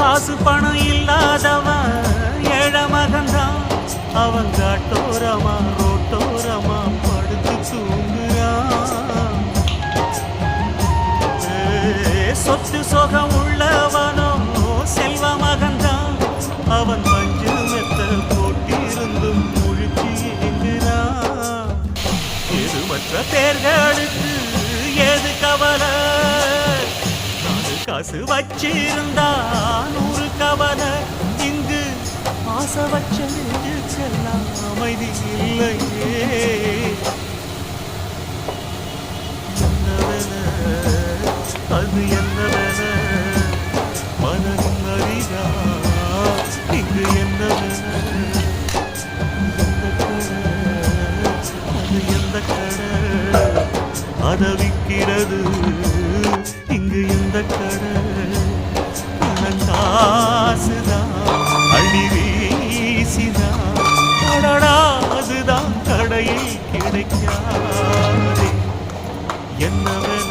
காசு பணம் இல்லாதவன் ஏழை மகன்தான். அவன் காட்டோரமா ரோட்டோரமா படுத்து தூங்குறான். சொத்து சொகம் உள்ளவனோ செல்வ மகன்தான். அவன் மஞ்சு மெத்த போட்டிருந்தும் முழுக்கி எங்குறான். எதுமற்ற பேர்களுக்கு ஏது கவலை? காசு வச்சிருந்தா 100 கவலை. இங்கு ஆசை வச்ச நெஞ்சுக்கெல்லாம் அமைதி இல்லையே. என்னவென அது என்னவென மனதின் அறியா. இங்கு என்னவென அது எந்த கடை அதை விற்கிறது. இங்கு எந்த கடை காசுதான் அடி வீசிதான். அடடா அதுதான் கடையில் கிடைக்காதே. என்னவென